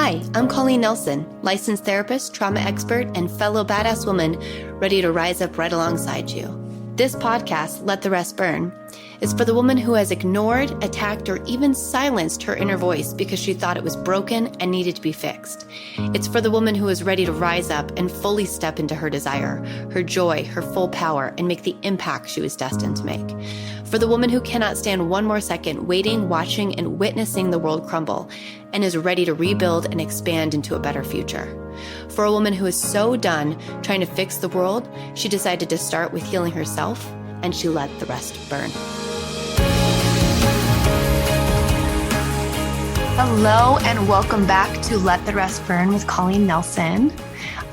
Hi, I'm Colleen Nelson, licensed therapist, trauma expert, and fellow badass woman ready to rise up right alongside you. This podcast, Let the Rest Burn, is for the woman who has ignored, attacked, or even silenced her inner voice because she thought it was broken and needed to be fixed. It's for the woman who is ready to rise up and fully step into her desire, her joy, her full power, and make the impact she was destined to make. For the woman who cannot stand one more second waiting, watching, and witnessing the world crumble, and is ready to rebuild and expand into a better future. For a woman who is so done trying to fix the world, she decided to start with healing herself, and she let the rest burn. Hello, and welcome back to Let the Rest Burn with Colleen Nelson.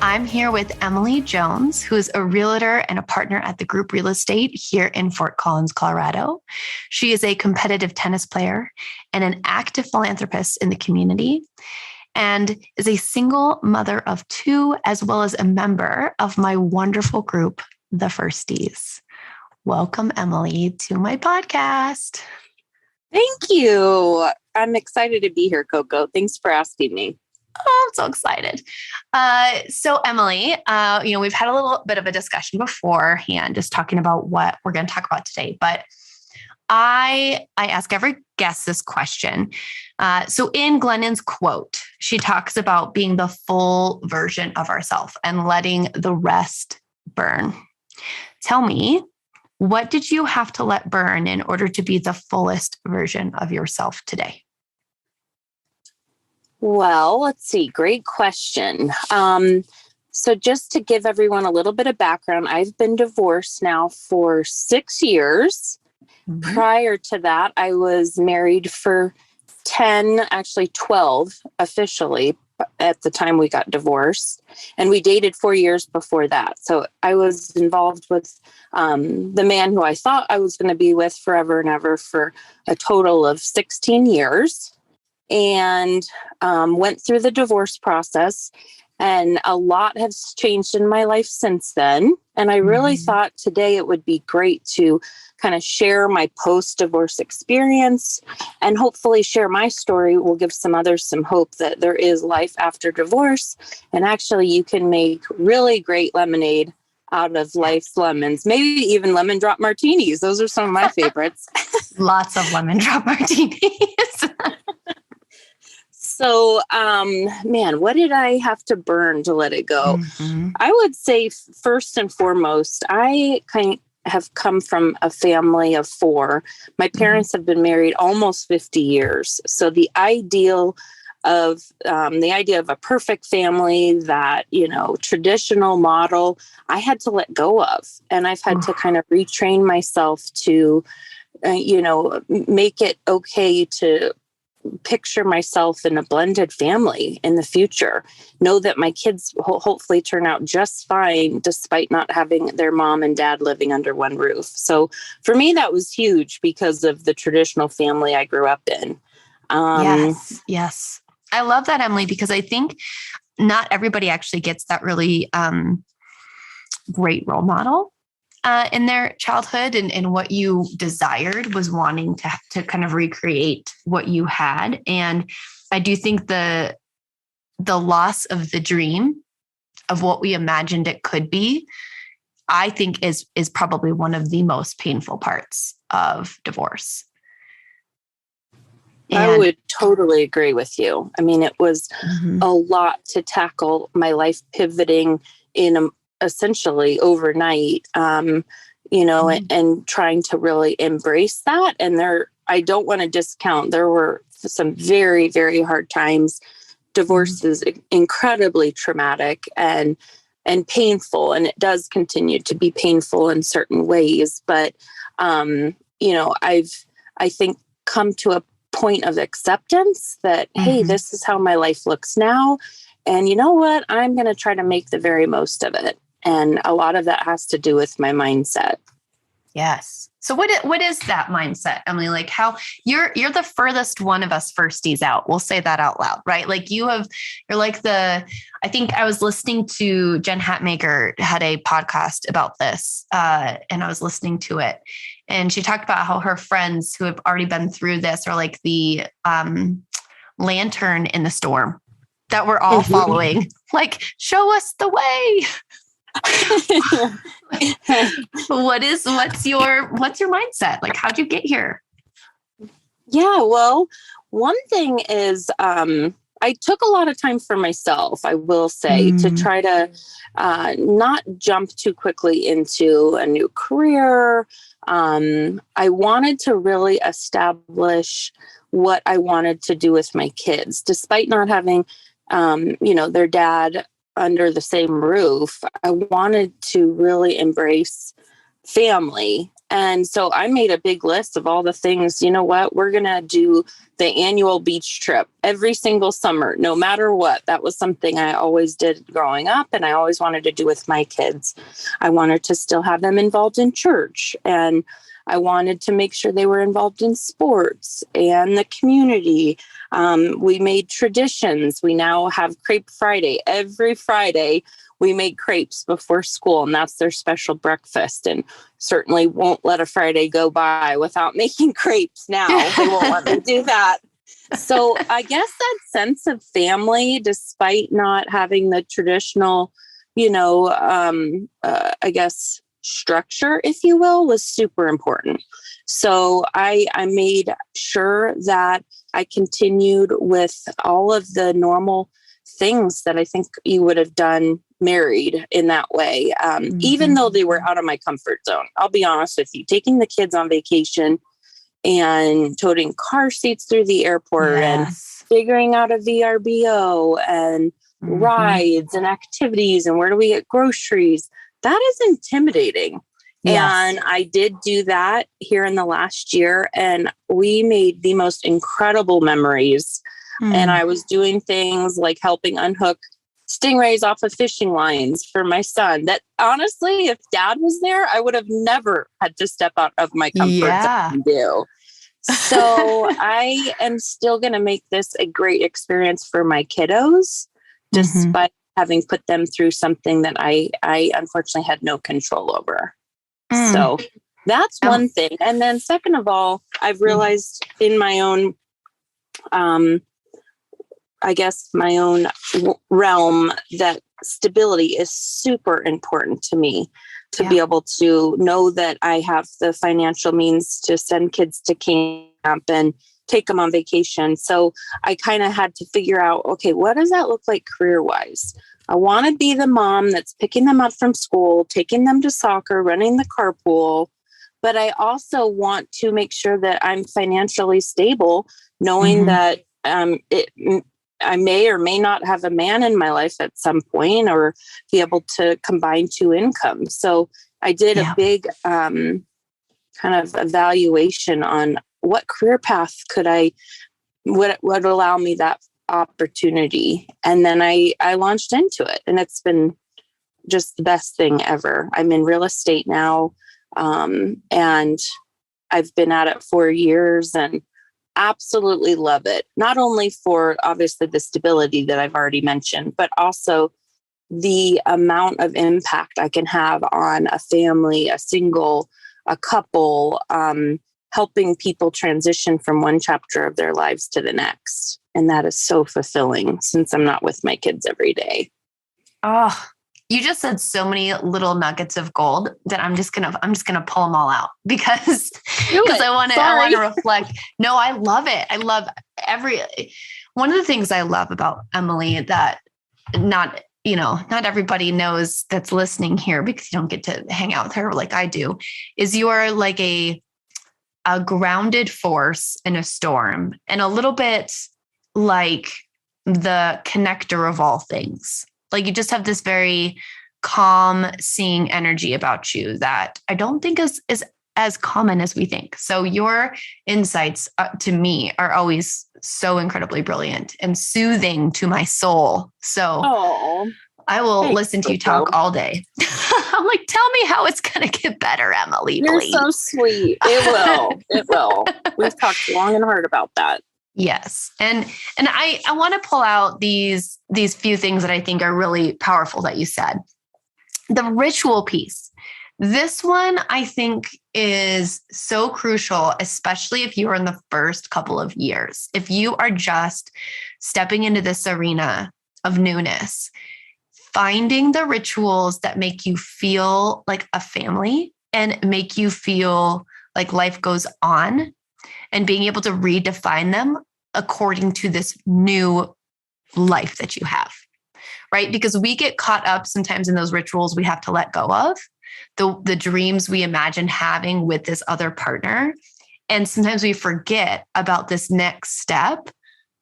I'm here with Emily Jones, who is a realtor and a partner at the Group Real Estate here in Fort Collins, Colorado. She is a competitive tennis player and an active philanthropist in the community, and is a single mother of two, as well as a member of my wonderful group, the Firsties. Welcome, Emily, to my podcast. Thank you. I'm excited to be here, Coco. Thanks for asking me. Oh, I'm so excited. So Emily, we've had a little bit of a discussion beforehand, just talking about what we're going to talk about today. But I ask every guest this question. So in Glennon's quote, she talks about being the full version of ourselves and letting the rest burn. Tell me, what did you have to let burn in order to be the fullest version of yourself today? Well, let's see. Great question. So just to give everyone a little bit of background, I've been divorced now for 6 years. Mm-hmm. Prior to that, I was married for 12 officially at the time we got divorced. And we dated 4 years before that. So I was involved with the man who I thought I was going to be with forever and ever for a total of 16 years. And went through the divorce process, and a lot has changed in my life since then. And I really thought today it would be great to kind of share my post-divorce experience and hopefully share my story will give some others some hope that there is life after divorce. And actually you can make really great lemonade out of life's lemons, maybe even lemon drop martinis. Those are some of my favorites. Lots of lemon drop martinis. So, what did I have to burn to let it go? Mm-hmm. I would say first and foremost, I have come from a family of four. My parents have been married almost 50 years. So the idea of a perfect family, that, traditional model, I had to let go of. And I've had to kind of retrain myself to, make it okay to picture myself in a blended family in the future. Know that my kids will hopefully turn out just fine, despite not having their mom and dad living under one roof. So for me, that was huge because of the traditional family I grew up in. Yes. I love that, Emily, because I think not everybody actually gets that really great role model in their childhood, and what you desired was wanting to kind of recreate what you had. And I do think the loss of the dream of what we imagined it could be, I think is probably one of the most painful parts of divorce. I would totally agree with you. I mean, it was a lot to tackle, my life pivoting in essentially overnight, and trying to really embrace that. And I don't want to discount, there were some very, very hard times. Divorce is incredibly traumatic and painful, and it does continue to be painful in certain ways. But, I think come to a point of acceptance that, hey, this is how my life looks now. And you know what? I'm going to try to make the very most of it. And a lot of that has to do with my mindset. Yes. So what is that mindset, Emily? Like, how you're the furthest one of us firsties out. We'll say that out loud, right? Like you're like I think I was listening to Jen Hatmaker had a podcast about this, and I was listening to it, and she talked about how her friends who have already been through this are like the lantern in the storm. that we're all following. Like, show us the way. What's your mindset? Like, how'd you get here? Yeah, well, one thing is I took a lot of time for myself, I will say, to try to not jump too quickly into a new career. I wanted to really establish what I wanted to do with my kids, despite not having, their dad under the same roof. I wanted to really embrace family. And so I made a big list of all the things. You know what? We're going to do the annual beach trip every single summer, no matter what. That was something I always did growing up, and I always wanted to do with my kids. I wanted to still have them involved in church, and I wanted to make sure they were involved in sports and the community. We made traditions. We now have Crepe Friday. Every Friday, we make crepes before school, and that's their special breakfast. And certainly won't let a Friday go by without making crepes now. They won't let me do that. So I guess that sense of family, despite not having the traditional, I guess, structure, if you will, was super important. So I made sure that I continued with all of the normal things that I think you would have done married in that way, even though they were out of my comfort zone. I'll be honest with you, taking the kids on vacation and toting car seats through the airport and figuring out a VRBO and rides and activities and where do we get groceries, that is intimidating. And I did do that here in the last year, and we made the most incredible memories. And I was doing things like helping unhook stingrays off of fishing lines for my son that honestly, if dad was there, I would have never had to step out of my comfort zone and do. So I am still going to make this a great experience for my kiddos, despite having put them through something that I unfortunately had no control over. So that's one thing. And then second of all, I've realized in my own, my own realm, that stability is super important to me, to be able to know that I have the financial means to send kids to camp and take them on vacation. So I kind of had to figure out, okay, what does that look like career-wise? I want to be the mom that's picking them up from school, taking them to soccer, running the carpool. But I also want to make sure that I'm financially stable, knowing that I may or may not have a man in my life at some point, or be able to combine two incomes. So I did a big kind of evaluation on what career path would allow me that opportunity. And then I launched into it, and it's been just the best thing ever. I'm in real estate now. And I've been at it 4 years and absolutely love it. Not only for obviously the stability that I've already mentioned, but also the amount of impact I can have on a family, a single, a couple, helping people transition from one chapter of their lives to the next. And that is so fulfilling since I'm not with my kids every day. Oh, you just said so many little nuggets of gold that I'm just gonna pull them all out because I want to reflect. No, I love it. I love one of the things I love about Emily that not everybody knows that's listening here, because you don't get to hang out with her like I do, is you are like a grounded force in a storm, and a little bit like the connector of all things. Like you just have this very calm, seeing energy about you that I don't think is as common as we think. So your insights to me are always so incredibly brilliant and soothing to my soul. So I will listen to you talk all day. I'm like, tell me how it's going to get better, Emily. You're please. So sweet. It will. It will. We've talked long and hard about that. Yes. And I want to pull out these few things that I think are really powerful that you said. The ritual piece. This one I think is so crucial, especially if you are in the first couple of years. If you are just stepping into this arena of newness, finding the rituals that make you feel like a family and make you feel like life goes on, and being able to redefine them according to this new life that you have, right? Because we get caught up sometimes in those rituals we have to let go of, the dreams we imagine having with this other partner. And sometimes we forget about this next step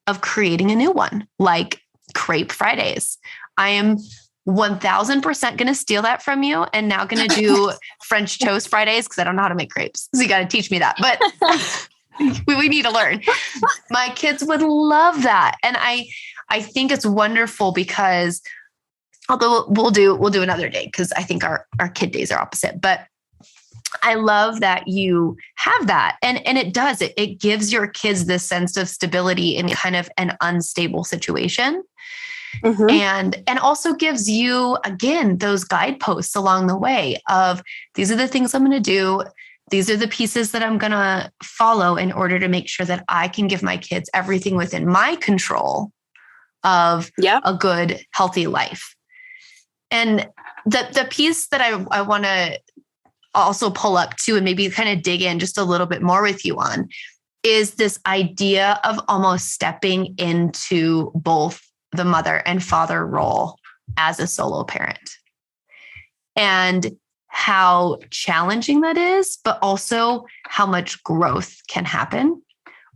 of creating a new one, like Crepe Fridays. I am 1000% going to steal that from you, and now going to do French toast Fridays because I don't know how to make crepes. So you got to teach me that. But we need to learn. My kids would love that. And I think it's wonderful because, although we'll do another day because I think our kid days are opposite, but I love that you have that. And it does, it gives your kids this sense of stability in kind of an unstable situation. Mm-hmm. And also gives you, again, those guideposts along the way of, these are the things I'm going to do. These are the pieces that I'm going to follow in order to make sure that I can give my kids everything within my control of a good, healthy life. And the piece that I want to also pull up to and maybe kind of dig in just a little bit more with you on is this idea of almost stepping into both the mother and father role as a solo parent, and how challenging that is, but also how much growth can happen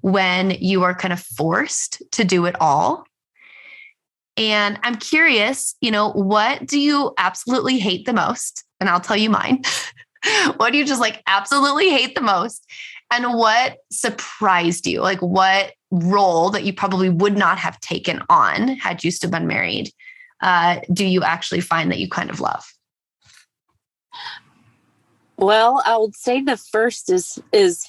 when you are kind of forced to do it all. And I'm curious, what do you absolutely hate the most? And I'll tell you mine. What do you just absolutely hate the most? And what surprised you? Like, what role that you probably would not have taken on had you still been married, do you actually find that you kind of love? Well, I would say the first is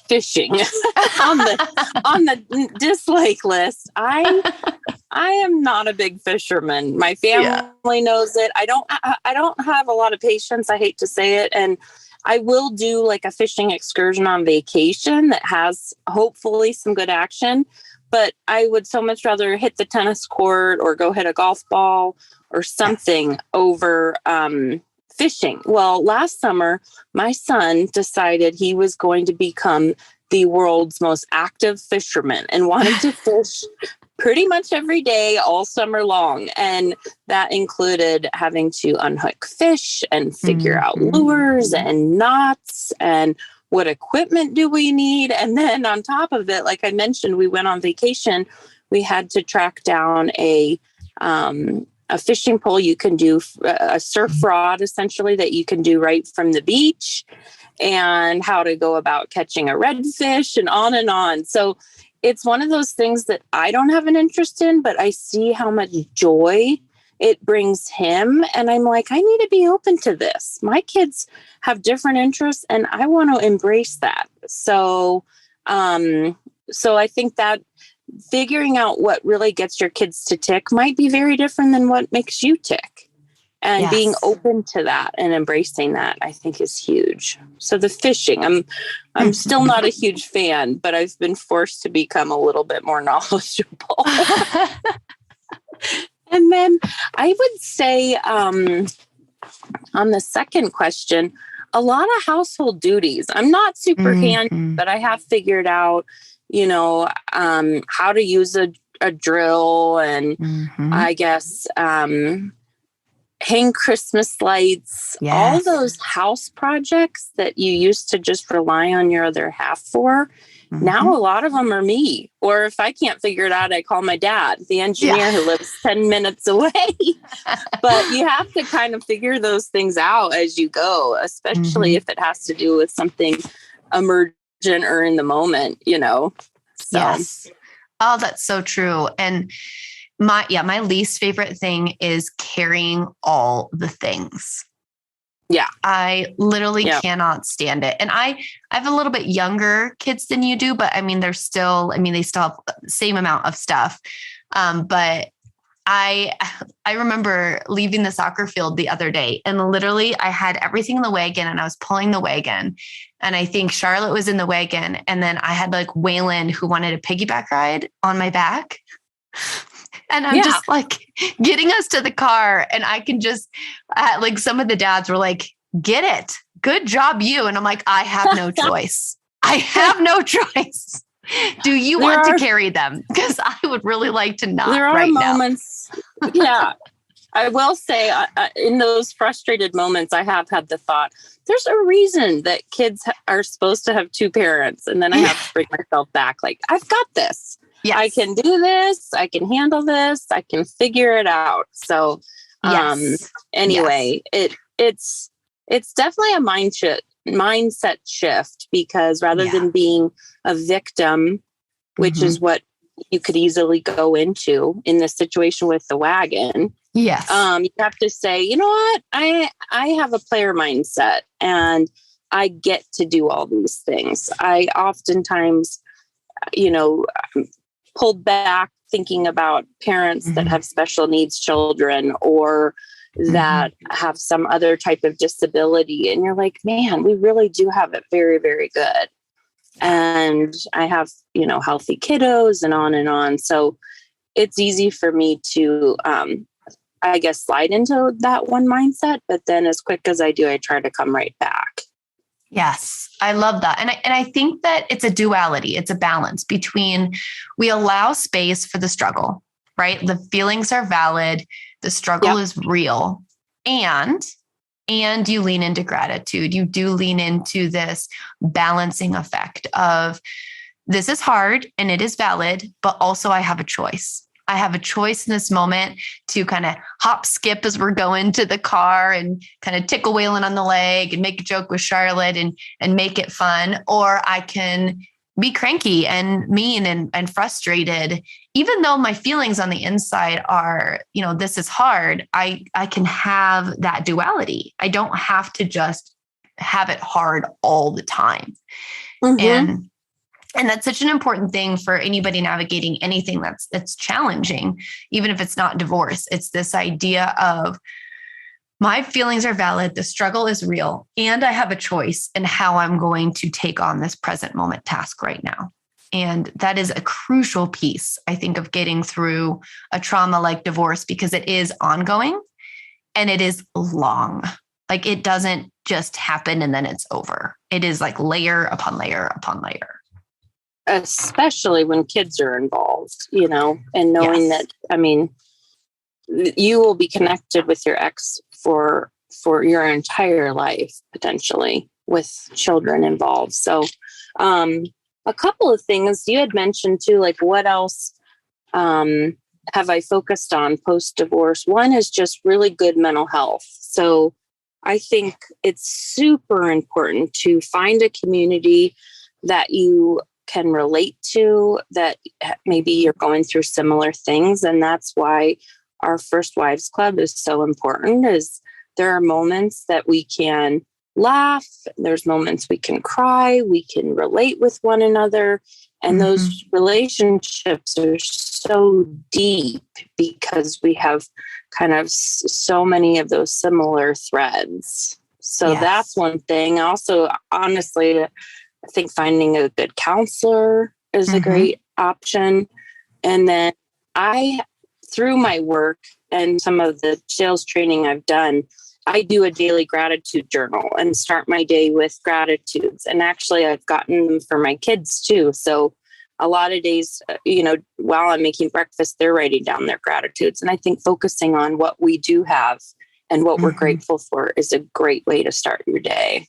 fishing on the dislike list. I am not a big fisherman. My family knows it. I don't have a lot of patience. I hate to say it. And I will do like a fishing excursion on vacation that has hopefully some good action, but I would so much rather hit the tennis court or go hit a golf ball or something over fishing. Well, last summer, my son decided he was going to become the world's most active fisherman and wanted to fish pretty much every day, all summer long. And that included having to unhook fish and figure out lures and knots and what equipment do we need. And then on top of it, like I mentioned, we went on vacation. We had to track down a fishing pole. You can do a surf rod, essentially, that you can do right from the beach, and how to go about catching a redfish, and on and on. So it's one of those things that I don't have an interest in, but I see how much joy it brings him. And I'm like, I need to be open to this. My kids have different interests and I want to embrace that. So I think that figuring out what really gets your kids to tick might be very different than what makes you tick. And being open to that and embracing that, I think, is huge. So the fishing, I'm still not a huge fan, but I've been forced to become a little bit more knowledgeable. And then I would say on the second question, a lot of household duties. I'm not super handy, but I have figured out, how to use a drill and I guess hang Christmas lights, all those house projects that you used to just rely on your other half for. Now a lot of them are me. Or if I can't figure it out, I call my dad, the engineer who lives 10 minutes away. But you have to kind of figure those things out as you go, especially if it has to do with something emergent or in the moment, So. Yes. Oh, that's so true. And my least favorite thing is carrying all the things. Yeah. I literally cannot stand it. And I have a little bit younger kids than you do, but they still have the same amount of stuff. But I remember leaving the soccer field the other day, and literally I had everything in the wagon and I was pulling the wagon, and I think Charlotte was in the wagon. And then I had Waylon, who wanted a piggyback ride on my back. And I'm just like getting us to the car. And I can just, like some of the dads were like, get it. Good job, you. And I'm like, I have no choice. I have no choice. Do you want to carry them? Because I would really like to not there are right moments, now. Yeah. I will say in those frustrated moments, I have had the thought, there's a reason that kids are supposed to have two parents. And then I have to bring myself back. Like, I've got this. Yes. I can do this. I can handle this. I can figure it out. So anyway, it's definitely a mindset shift, because rather than being a victim, which is what you could easily go into in this situation with the wagon. Yes. You have to say, you know what? I have a player mindset and I get to do all these things. I oftentimes, pulled back thinking about parents that have special needs children or that have some other type of disability. And you're like, man, we really do have it very, very good. And I have, healthy kiddos and on and on. So it's easy for me to, I guess, slide into that one mindset. But then as quick as I do, I try to come right back. Yes, I love that. And I think that it's a duality. It's a balance between, we allow space for the struggle, right? The feelings are valid. The struggle is real. And you lean into gratitude. You do lean into this balancing effect of, this is hard and it is valid, but also I have a choice. I have a choice in this moment to kind of hop, skip as we're going to the car and kind of tickle Waylon on the leg and make a joke with Charlotte and make it fun. Or I can be cranky and mean and frustrated, even though my feelings on the inside are, this is hard. I can have that duality. I don't have to just have it hard all the time. And that's such an important thing for anybody navigating anything that's challenging, even if it's not divorce. It's this idea of, my feelings are valid, the struggle is real, and I have a choice in how I'm going to take on this present moment task right now. And that is a crucial piece, I think, of getting through a trauma like divorce, because it is ongoing and it is long. Like, it doesn't just happen and then it's over. It is like layer upon layer upon layer. Especially when kids are involved, and knowing that, you will be connected with your ex for your entire life, potentially, with children involved. So, a couple of things you had mentioned too, like what else have I focused on post-divorce? One is just really good mental health. So I think it's super important to find a community that you can relate to, that maybe you're going through similar things. And that's why our First Wives Club is so important, is there are moments that we can laugh. There's moments we can cry, we can relate with one another. And those relationships are so deep because we have kind of so many of those similar threads. So that's one thing. Also, honestly, I think finding a good counselor is a great option. And then through my work and some of the sales training I've done, I do a daily gratitude journal and start my day with gratitudes. And actually, I've gotten them for my kids too. So a lot of days, while I'm making breakfast, they're writing down their gratitudes. And I think focusing on what we do have and what we're grateful for is a great way to start your day.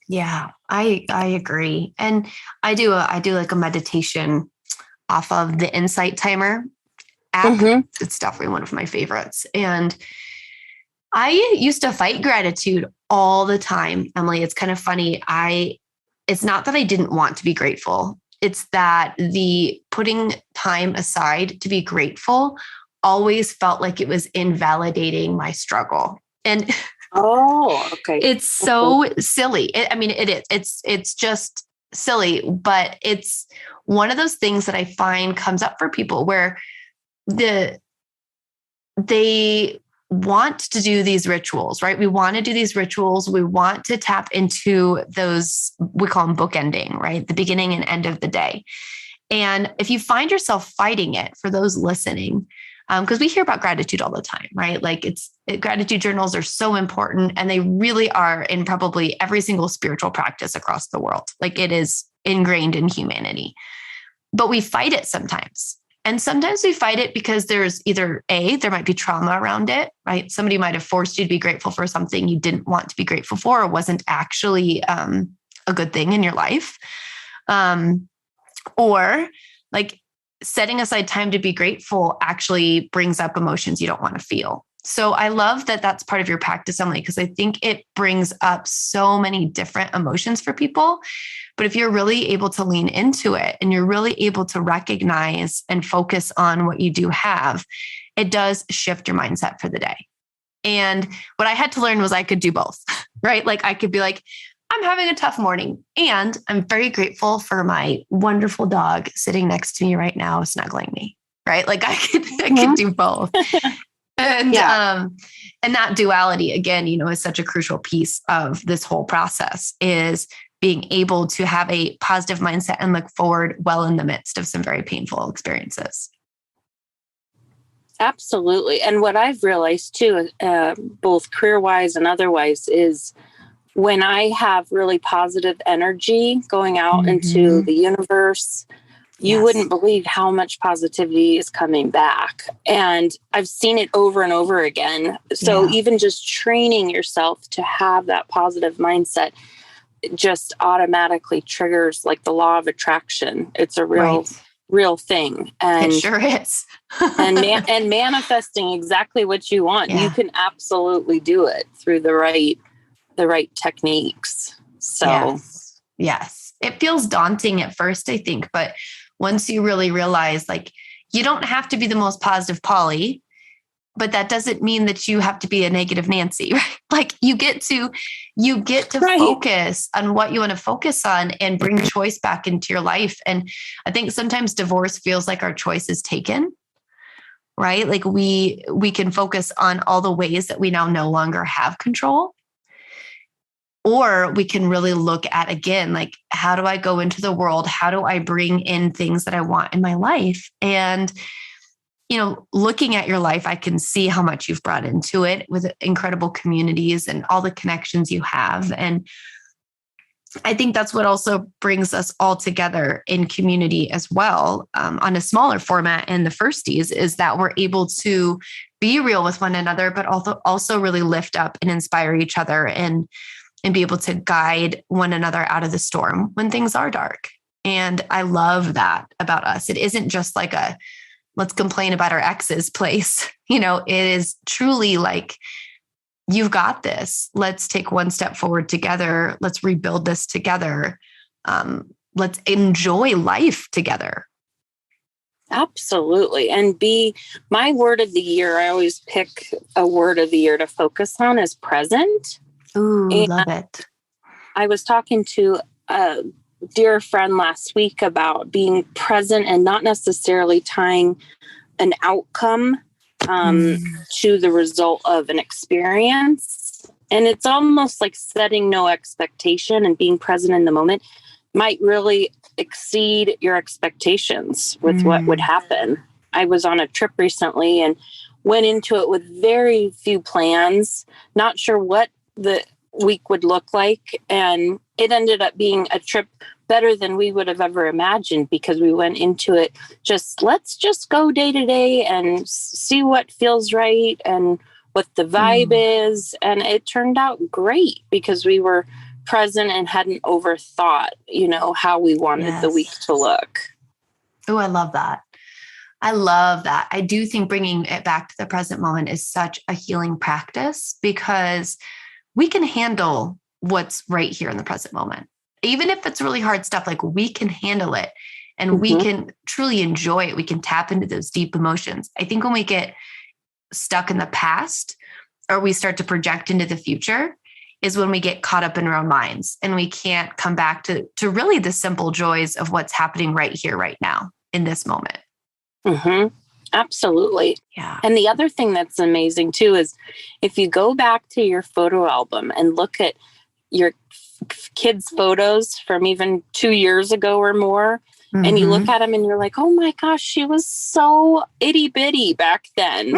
Yeah, I agree. And I do like a meditation off of the Insight Timer app. It's definitely one of my favorites. And I used to fight gratitude all the time, Emily. It's kind of funny. It's not that I didn't want to be grateful. It's that the putting time aside to be grateful always felt like it was invalidating my struggle. And okay. It's so silly. It is. It's just silly, but it's one of those things that I find comes up for people where they want to do these rituals, right? We want to do these rituals. We want to tap into those, we call them bookending, right? The beginning and end of the day. And if you find yourself fighting it, for those listening, because we hear about gratitude all the time, right? Like gratitude journals are so important, and they really are in probably every single spiritual practice across the world. Like it is ingrained in humanity, but we fight it sometimes. And sometimes we fight it because there's either there might be trauma around it, right? Somebody might have forced you to be grateful for something you didn't want to be grateful for, or wasn't actually a good thing in your life. Or like setting aside time to be grateful actually brings up emotions you don't want to feel. So I love that that's part of your practice, Emily, because I think it brings up so many different emotions for people. But if you're really able to lean into it and you're really able to recognize and focus on what you do have, it does shift your mindset for the day. And what I had to learn was I could do both, right? Like I could be like, I'm having a tough morning, and I'm very grateful for my wonderful dog sitting next to me right now, snuggling me, right? Like I could do both. And and that duality, again, is such a crucial piece of this whole process, is being able to have a positive mindset and look forward well in the midst of some very painful experiences. Absolutely. And what I've realized too, both career-wise and otherwise, is when I have really positive energy going out into the universe, you wouldn't believe how much positivity is coming back. And I've seen it over and over again. So even just training yourself to have that positive mindset just automatically triggers like the law of attraction. It's a real thing. And it sure is. and manifesting exactly what you want. You can absolutely do it through the right techniques. So yes. It feels daunting at first, I think, but once you really realize, like, you don't have to be the most positive Polly, but that doesn't mean that you have to be a negative Nancy, right? Like you get to focus on what you want to focus on and bring choice back into your life. And I think sometimes divorce feels like our choice is taken, right? Like we can focus on all the ways that we now no longer have control. Or we can really look at, again, like, how do I go into the world? How do I bring in things that I want in my life? And, looking at your life, I can see how much you've brought into it with incredible communities and all the connections you have. And I think that's what also brings us all together in community as well, on a smaller format in the firsties, is that we're able to be real with one another, but also really lift up and inspire each other and be able to guide one another out of the storm when things are dark. And I love that about us. It isn't just like a let's complain about our exes place. It is truly like, you've got this. Let's take one step forward together. Let's rebuild this together. Let's enjoy life together. Absolutely. And my word of the year, I always pick a word of the year to focus on, is present. Ooh, love it. I was talking to a dear friend last week about being present and not necessarily tying an outcome to the result of an experience. And it's almost like setting no expectation and being present in the moment might really exceed your expectations with what would happen. I was on a trip recently and went into it with very few plans, not sure what the week would look like. And it ended up being a trip better than we would have ever imagined, because we went into it let's just go day to day and see what feels right and what the vibe is. And it turned out great because we were present and hadn't overthought, how we wanted the week to look. Oh, I love that. I love that. I do think bringing it back to the present moment is such a healing practice, because we can handle what's right here in the present moment. Even if it's really hard stuff, like, we can handle it and we can truly enjoy it. We can tap into those deep emotions. I think when we get stuck in the past, or we start to project into the future, is when we get caught up in our own minds and we can't come back to really the simple joys of what's happening right here, right now, in this moment. Absolutely. Yeah. And the other thing that's amazing too is if you go back to your photo album and look at your kids' photos from even 2 years ago or more, And you look at them and you're like, oh my gosh, she was so itty bitty back then.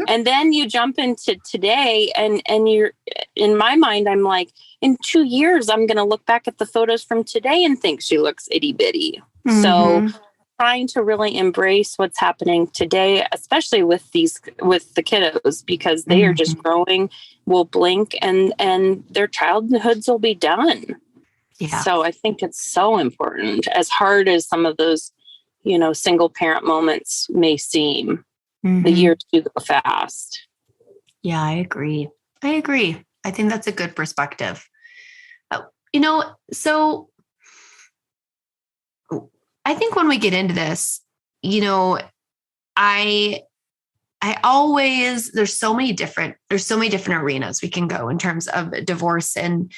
And then you jump into today and you're, in my mind, I'm like, in 2 years, I'm going to look back at the photos from today and think she looks itty bitty. So trying to really embrace what's happening today, especially with the kiddos, because they are just growing, will blink and their childhoods will be done. Yeah. So I think it's so important, as hard as some of those, single parent moments may seem. The years do go fast. Yeah, I agree. I think that's a good perspective. So I think when we get into this, I always, there's so many different arenas we can go in terms of divorce and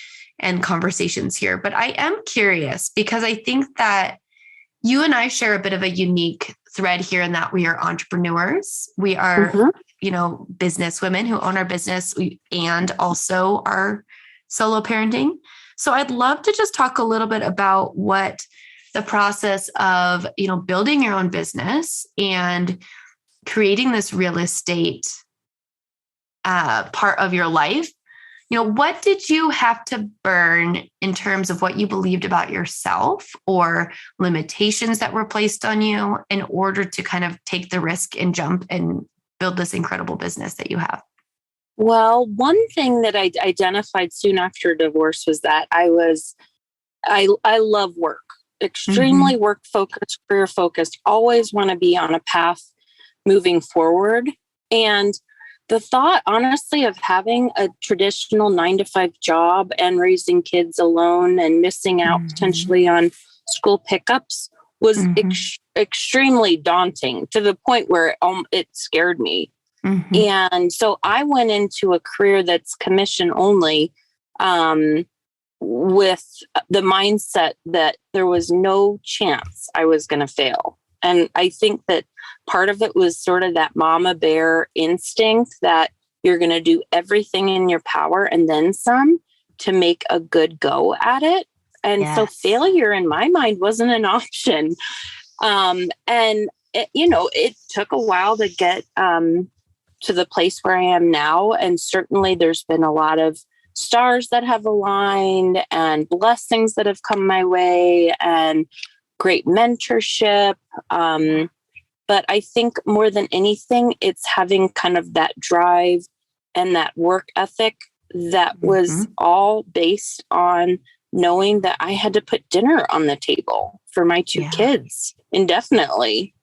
conversations here. But I am curious because I think that you and I share a bit of a unique thread here in that we are entrepreneurs. We are, business women who own our business and also are solo parenting. So I'd love to just talk a little bit about what the process of, building your own business and creating this real estate part of your life. What did you have to burn in terms of what you believed about yourself or limitations that were placed on you in order to kind of take the risk and jump and build this incredible business that you have? Well, one thing that I identified soon after divorce was that I love work, extremely work focused, career focused, always want to be on a path moving forward. And the thought, honestly, of having a traditional 9-to-5 job and raising kids alone and missing out potentially on school pickups was extremely daunting, to the point where it scared me. And so I went into a career that's commission only, with the mindset that there was no chance I was going to fail. And I think that part of it was sort of that mama bear instinct that you're going to do everything in your power and then some to make a good go at it. And so failure in my mind wasn't an option. And it took a while to get to the place where I am now. And certainly there's been a lot of stars that have aligned and blessings that have come my way and great mentorship. But I think more than anything, it's having kind of that drive and that work ethic that was all based on knowing that I had to put dinner on the table for my 2 kids indefinitely,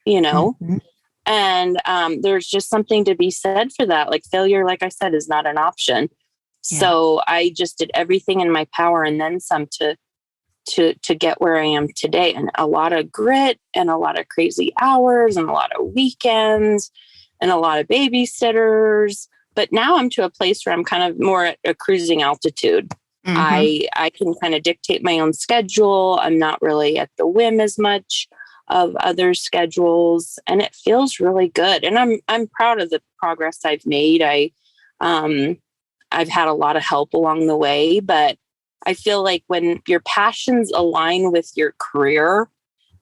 and there's just something to be said for that. Like, failure, like I said, is not an option. So I just did everything in my power and then some to get where I am today. And a lot of grit and a lot of crazy hours and a lot of weekends and a lot of babysitters. But now I'm to a place where I'm kind of more at a cruising altitude. I can kind of dictate my own schedule. I'm not really at the whim as much of others' schedules, and it feels really good. And I'm proud of the progress I've made. I've had a lot of help along the way, but I feel like when your passions align with your career,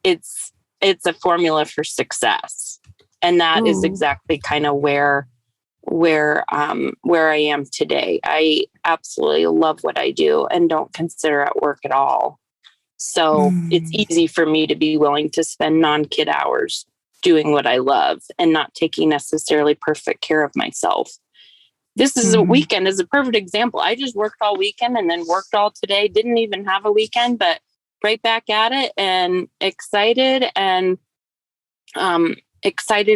it's a formula for success. And that is exactly kind of where I am today. I absolutely love what I do and don't consider it work at all. So it's easy for me to be willing to spend non-kid hours doing what I love and not taking necessarily perfect care of myself. This is a weekend is a perfect example. I just worked all weekend and then worked all today. Didn't even have a weekend, but right back at it and excited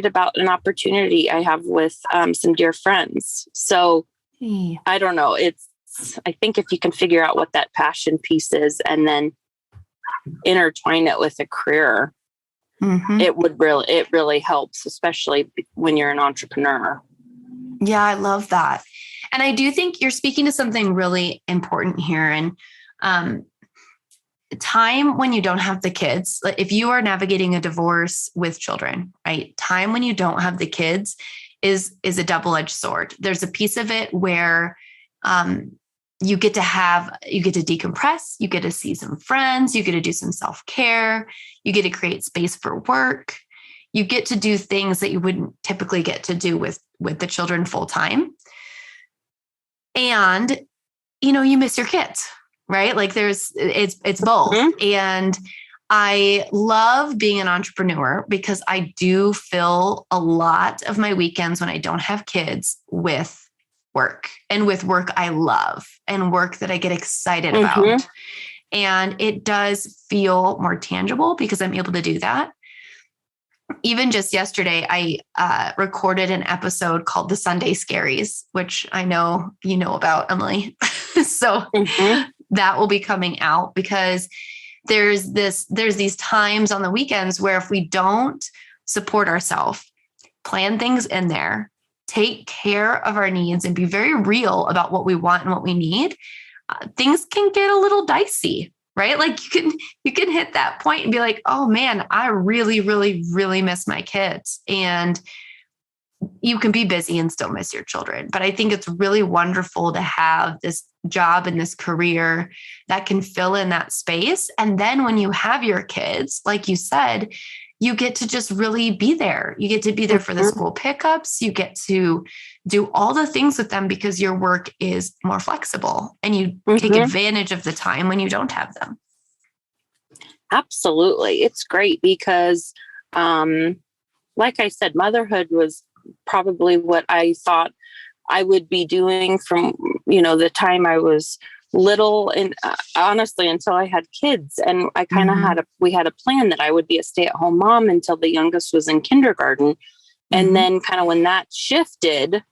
about an opportunity I have with some dear friends. So I don't know. I think if you can figure out what that passion piece is and then intertwine it with a career, it really helps, especially when you're an entrepreneur. Yeah, I love that. And I do think you're speaking to something really important here. And time when you don't have the kids, if you are navigating a divorce with children, right? Time when you don't have the kids is a double-edged sword. There's a piece of it where you get to decompress, you get to see some friends, you get to do some self-care, you get to create space for work. You get to do things that you wouldn't typically get to do with the children full time. And, you miss your kids, right? Like it's both. Mm-hmm. And I love being an entrepreneur because I do fill a lot of my weekends when I don't have kids with work, and with work I love and work that I get excited mm-hmm. about. And it does feel more tangible because I'm able to do that. Even just yesterday, I recorded an episode called The Sunday Scaries, which I know you know about, Emily. So mm-hmm. that will be coming out because there's these times on the weekends where if we don't support ourselves, plan things in there, take care of our needs, and be very real about what we want and what we need, things can get a little dicey. Right? Like you can hit that point and be like, oh man, I really, really, really miss my kids. And you can be busy and still miss your children. But I think it's really wonderful to have this job and this career that can fill in that space. And then when you have your kids, like you said, you get to just really be there. You get to be there for the school pickups. You get to do all the things with them because your work is more flexible and you mm-hmm. take advantage of the time when you don't have them. Absolutely. It's great because, like I said, motherhood was probably what I thought I would be doing from, the time I was little, and honestly, until I had kids. And I kind of mm-hmm. we had a plan that I would be a stay-at-home mom until the youngest was in kindergarten. Mm-hmm. And then kind of when that shifted,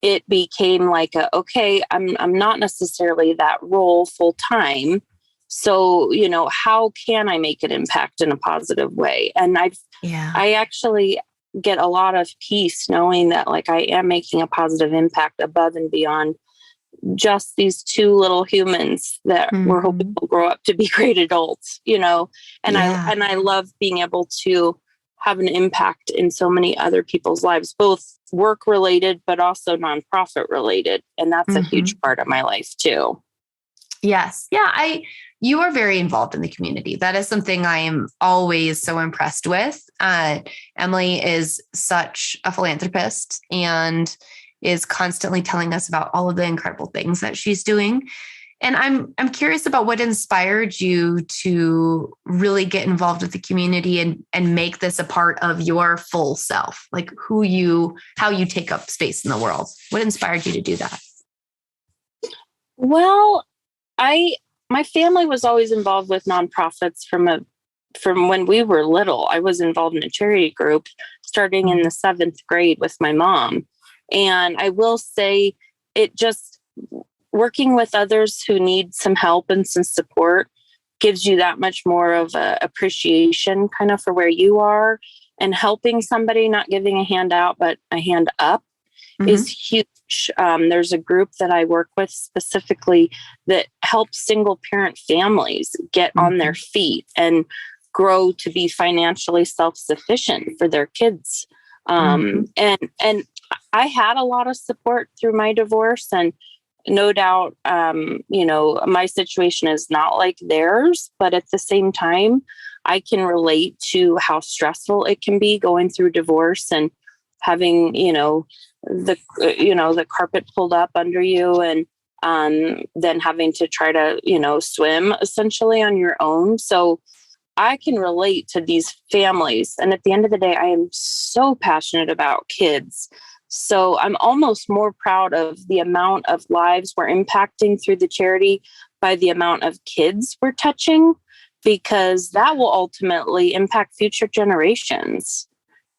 it became like, okay, I'm not necessarily that role full time. So, how can I make an impact in a positive way? And I actually get a lot of peace knowing that like I am making a positive impact above and beyond just these two little humans that mm-hmm. we're hoping will grow up to be great adults, and I love being able to have an impact in so many other people's lives, both work related, but also nonprofit related. And that's mm-hmm. a huge part of my life too. Yes. Yeah. You are very involved in the community. That is something I am always so impressed with. Emily is such a philanthropist and is constantly telling us about all of the incredible things that she's doing. And I'm curious about what inspired you to really get involved with the community and make this a part of your full self, like how you take up space in the world. What inspired you to do that? Well, my family was always involved with nonprofits from when we were little. I was involved in a charity group starting in the 7th grade with my mom. And I will say working with others who need some help and some support gives you that much more of a appreciation kind of for where you are, and helping somebody, not giving a hand out, but a hand up mm-hmm. is huge. There's a group that I work with specifically that helps single parent families get mm-hmm. on their feet and grow to be financially self-sufficient for their kids. Mm-hmm. And I had a lot of support through my divorce, and no doubt, my situation is not like theirs, but at the same time, I can relate to how stressful it can be going through divorce and having, the carpet pulled up under you, and then having to try to, swim essentially on your own. So I can relate to these families. And at the end of the day, I am so passionate about kids. So I'm almost more proud of the amount of lives we're impacting through the charity by the amount of kids we're touching, because that will ultimately impact future generations.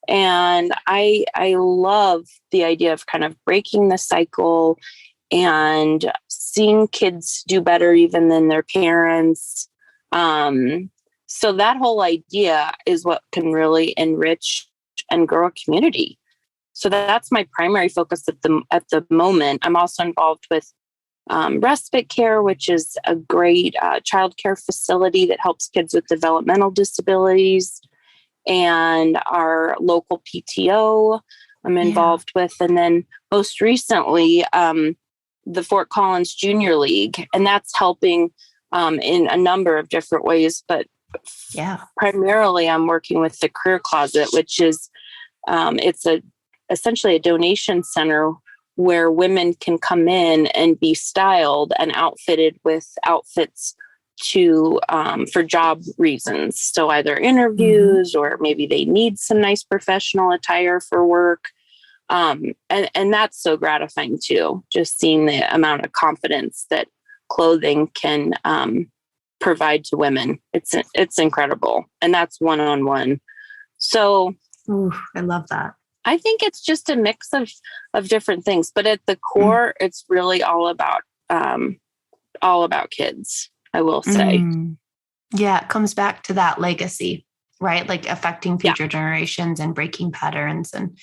And I love the idea of kind of breaking the cycle and seeing kids do better even than their parents. So that whole idea is what can really enrich and grow a community. So that's my primary focus at the moment. I'm also involved with respite care, which is a great childcare facility that helps kids with developmental disabilities, and our local PTO I'm involved with. And then most recently, the Fort Collins Junior League, and that's helping in a number of different ways. But primarily I'm working with the Career Closet, which is it's essentially a donation center where women can come in and be styled and outfitted with outfits to for job reasons. So either interviews or maybe they need some nice professional attire for work. And that's so gratifying too, just seeing the amount of confidence that clothing can provide to women. It's incredible. And that's one-on-one. So I love that. I think it's just a mix of different things, but at the core, it's really all about kids, I will say. Yeah. It comes back to that legacy, right? Like affecting future generations and breaking patterns. And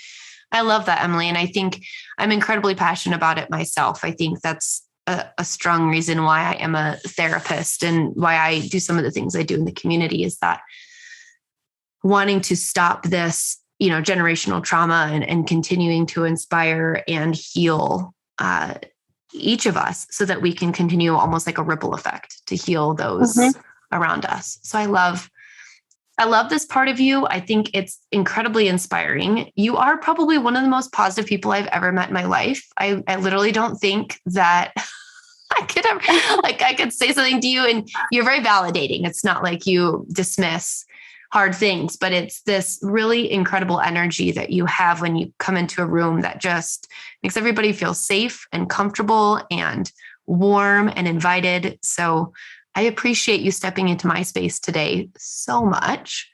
I love that, Emily. And I think I'm incredibly passionate about it myself. I think that's a strong reason why I am a therapist and why I do some of the things I do in the community, is that wanting to stop this, generational trauma and continuing to inspire and heal each of us so that we can continue almost like a ripple effect to heal those around us. So I love this part of you. I think it's incredibly inspiring. You are probably one of the most positive people I've ever met in my life. I literally don't think that I could say something to you and you're very validating. It's not like you dismiss hard things, but it's this really incredible energy that you have when you come into a room that just makes everybody feel safe and comfortable and warm and invited. So I appreciate you stepping into my space today so much.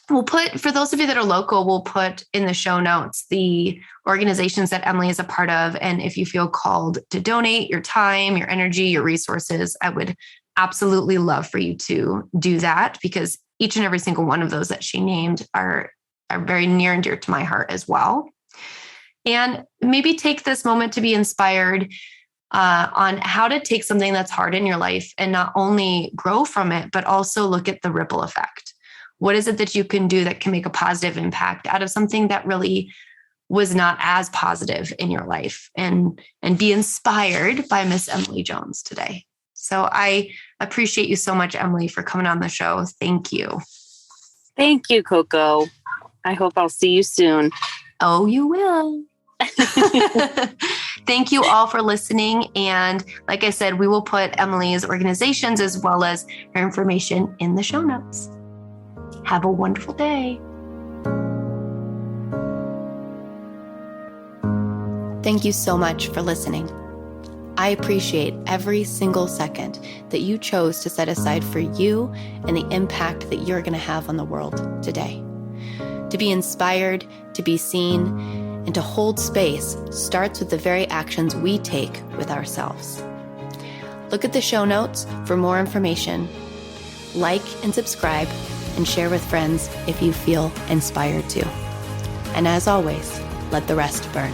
We'll put, for those of you that are local, we'll put in the show notes the organizations that Emily is a part of. And if you feel called to donate your time, your energy, your resources, I would absolutely love for you to do that, because each and every single one of those that she named are very near and dear to my heart as well. And maybe take this moment to be inspired on how to take something that's hard in your life and not only grow from it, but also look at the ripple effect. What is it that you can do that can make a positive impact out of something that really was not as positive in your life, and be inspired by Miss Emily Jones today. So I appreciate you so much, Emily, for coming on the show. Thank you. Thank you, Coco. I hope I'll see you soon. Oh, you will. Thank you all for listening. And like I said, we will put Emily's organizations as well as her information in the show notes. Have a wonderful day. Thank you so much for listening. I appreciate every single second that you chose to set aside for you and the impact that you're going to have on the world today. To be inspired, to be seen, and to hold space starts with the very actions we take with ourselves. Look at the show notes for more information. Like and subscribe, and share with friends if you feel inspired to. And as always, let the rest burn.